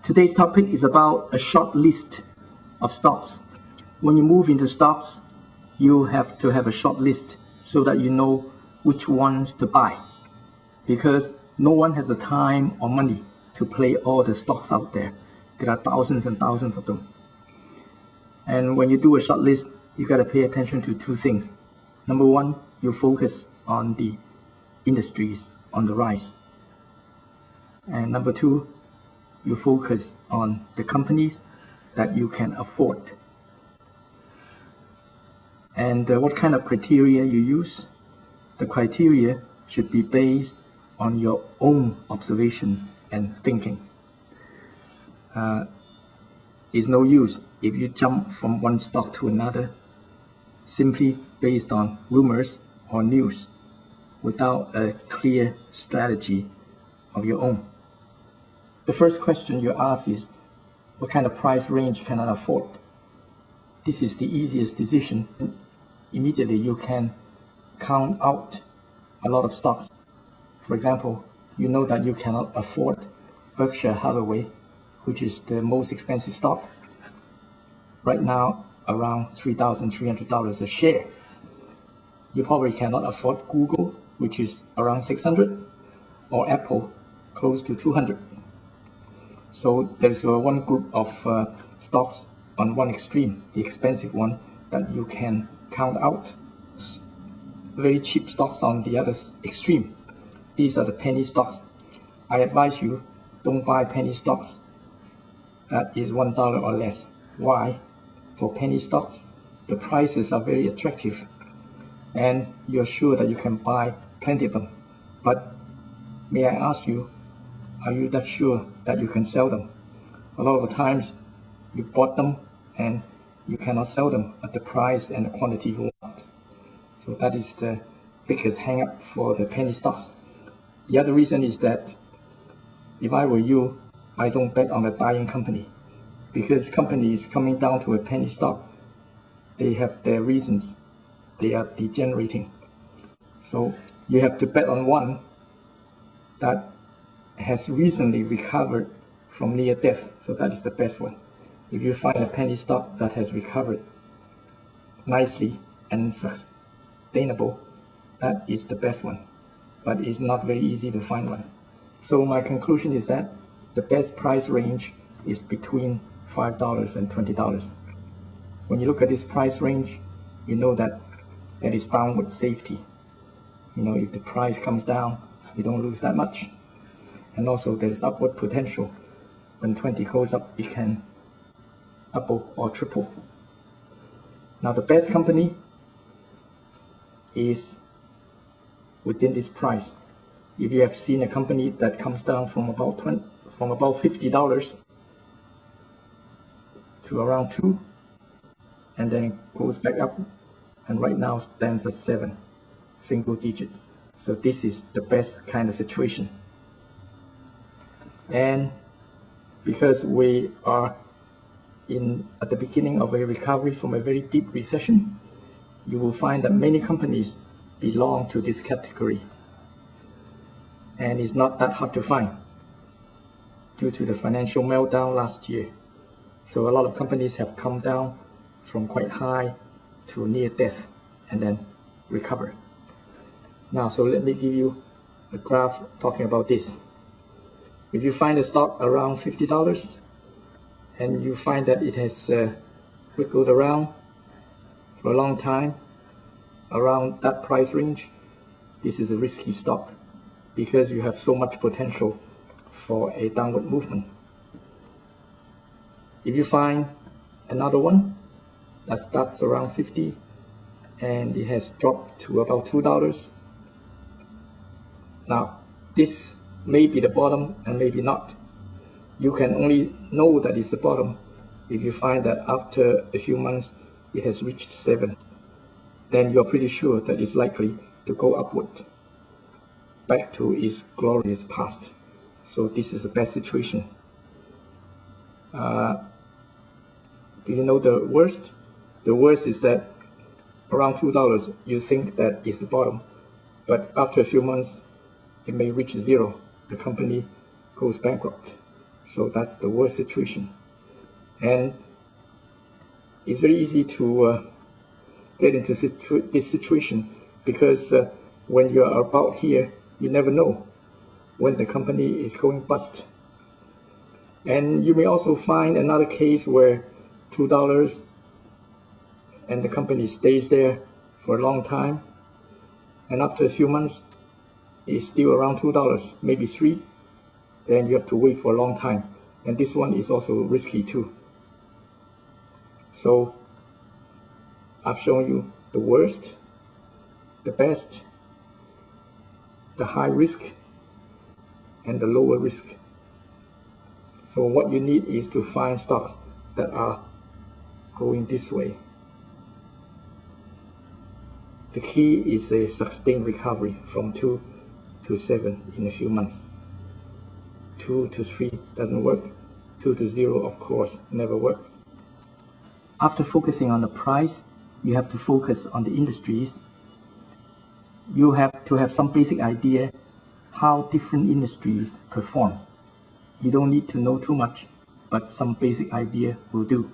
Today's topic is about a short list of stocks. When you move into stocks, you have to have a short list so that you know which ones to buy, because no one has the time or money to play all the stocks out there. There are thousands and thousands of them. And when you do a short list, you got to pay attention to two things. Number one, you focus on the industries on the rise. And number two, you focus on the companies that you can afford. And what kind of criteria you use? The criteria should be based on your own observation and thinking. It's no use if you jump from one stock to another simply based on rumors or news without a clear strategy of your own. The first question you ask is, what kind of price range can I afford? This is the easiest decision. Immediately you can count out a lot of stocks. For example, you know that you cannot afford Berkshire Hathaway, which is the most expensive stock, right now around $3,300 a share. You probably cannot afford Google, which is around $600, or Apple, close to $200. So there's one group of stocks on one extreme, the expensive one, that you can count out. Very cheap stocks on the other extreme. These are the penny stocks. I advise you, don't buy penny stocks that is $1 or less. Why? For penny stocks, the prices are very attractive and you're sure that you can buy plenty of them. But may I ask you, are you that sure that you can sell them? A lot of the times you bought them and you cannot sell them at the price and the quantity you want. So that is the biggest hang-up for the penny stocks. The other reason is that if I were you, I don't bet on a dying company, because companies coming down to a penny stock, they have their reasons. They are degenerating. So you have to bet on one that has recently recovered from near death. So that is the best one. If you find a penny stock that has recovered nicely and sustainable, that is the best one. But it's not very easy to find one. So my conclusion is that the best price range is between $5 and $20. When you look at this price range, you know that there is downward safety. You know, if the price comes down, you don't lose that much. And also there is upward potential. When 20 goes up, it can double or triple. Now the best company is within this price. If you have seen a company that comes down from about $50 to around $2, and then goes back up, and right now stands at 7, single digit. So this is the best kind of situation. And because we are at the beginning of a recovery from a very deep recession, you will find that many companies belong to this category. And it's not that hard to find due to the financial meltdown last year. So a lot of companies have come down from quite high to near death and then recover. Now, so let me give you a graph talking about this. If you find a stock around $50 and you find that it has wiggled around for a long time around that price range, this is a risky stock because you have so much potential for a downward movement. If you find another one that starts around 50 and it has dropped to about $2, now this may be the bottom and maybe not. You can only know that it's the bottom if you find that after a few months it has reached 7. Then you're pretty sure that it's likely to go upward back to its glorious past. So this is the best situation. Do you know the worst? The worst is that around $2 you think that is the bottom, but after a few months it may reach 0. The company goes bankrupt. So that's the worst situation. And it's very easy to get into this situation because when you're about here, you never know when the company is going bust. And you may also find another case where $2 and the company stays there for a long time, and after a few months it's still around $2, maybe $3, then you have to wait for a long time. And this one is also risky too. So I've shown you the worst, the best, the high risk, and the lower risk. So what you need is to find stocks that are going this way. The key is a sustained recovery from 2 to 7 in a few months. 2 to 3 doesn't work. 2 to 0, of course, never works. After focusing on the price, you have to focus on the industries. You have to have some basic idea how different industries perform. You don't need to know too much, but some basic idea will do.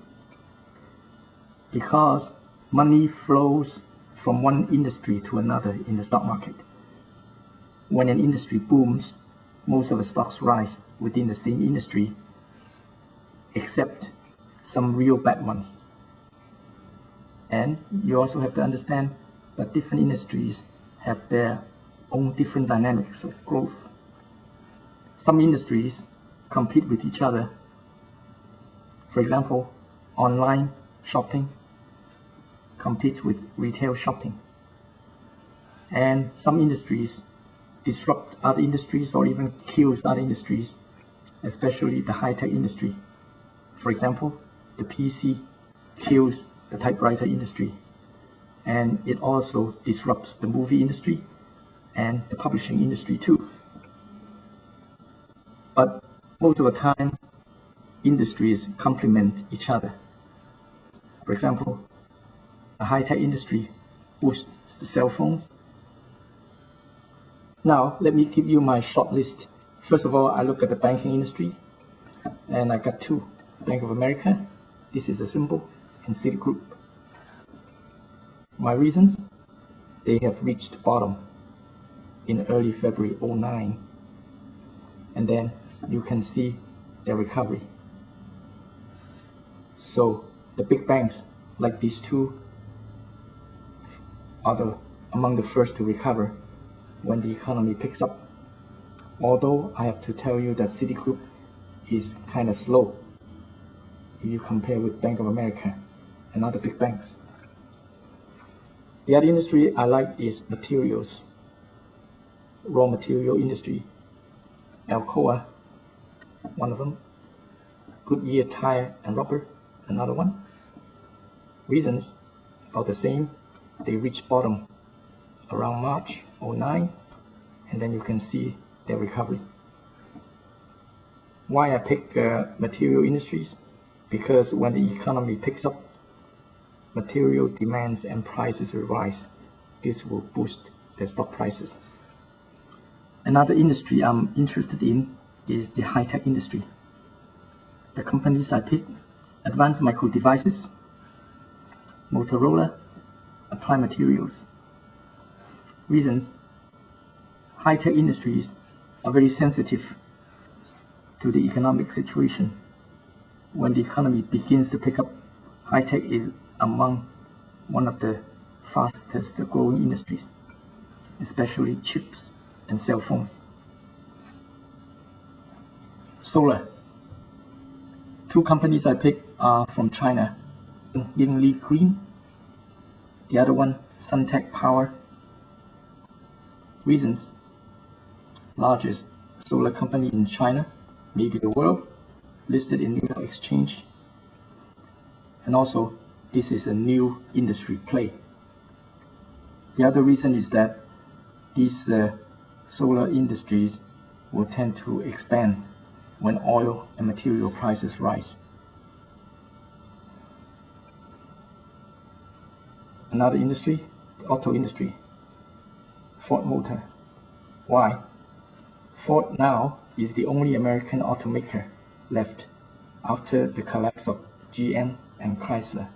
Because money flows from one industry to another in the stock market. When an industry booms, most of the stocks rise within the same industry, except some real bad ones. And you also have to understand that different industries have their own different dynamics of growth. Some industries compete with each other. For example, online shopping competes with retail shopping. And some industries disrupt other industries or even kills other industries, especially the high-tech industry. For example, the PC kills the typewriter industry, and it also disrupts the movie industry and the publishing industry too. But most of the time, industries complement each other. For example, the high-tech industry boosts the cell phones. Now, let me give you my short list. First of all, I look at the banking industry, and I got two. Bank of America, this is a symbol, and Citigroup. My reasons? They have reached bottom in early February 2009, and then you can see their recovery. So the big banks, like these two, are among the first to recover when the economy picks up. Although I have to tell you that Citigroup is kind of slow if you compare with Bank of America and other big banks. The other industry I like is materials, raw material industry. Alcoa, one of them. Goodyear Tire and Rubber, another one. Reasons are the same. They reached bottom around March 2009, and then you can see their recovery. Why I pick material industries? Because when the economy picks up, material demands and prices will rise. This will boost their stock prices. Another industry I'm interested in is the high-tech industry. The companies I pick: Advanced Micro Devices, Motorola, Applied Materials. Reasons: high-tech industries are very sensitive to the economic situation. When the economy begins to pick up, high-tech is among one of the fastest growing industries, especially chips and cell phones. Solar. Two companies I pick are from China: Yingli Green, the other one Suntech Power. Reasons: largest solar company in China, maybe the world, listed in New York Exchange. And also, this is a new industry play. The other reason is that these solar industries will tend to expand when oil and material prices rise. Another industry, the auto industry. Ford Motor. Why? Ford now is the only American automaker left after the collapse of GM and Chrysler.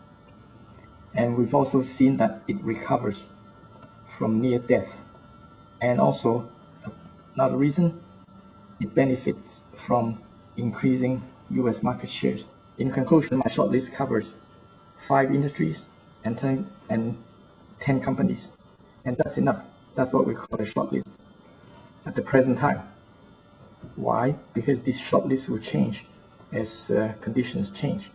And we've also seen that it recovers from near death. And also, another reason, it benefits from increasing US market shares. In conclusion, my shortlist covers 5 industries and 10 companies. And that's enough. That's what we call a shortlist at the present time. Why? Because this shortlist will change as conditions change.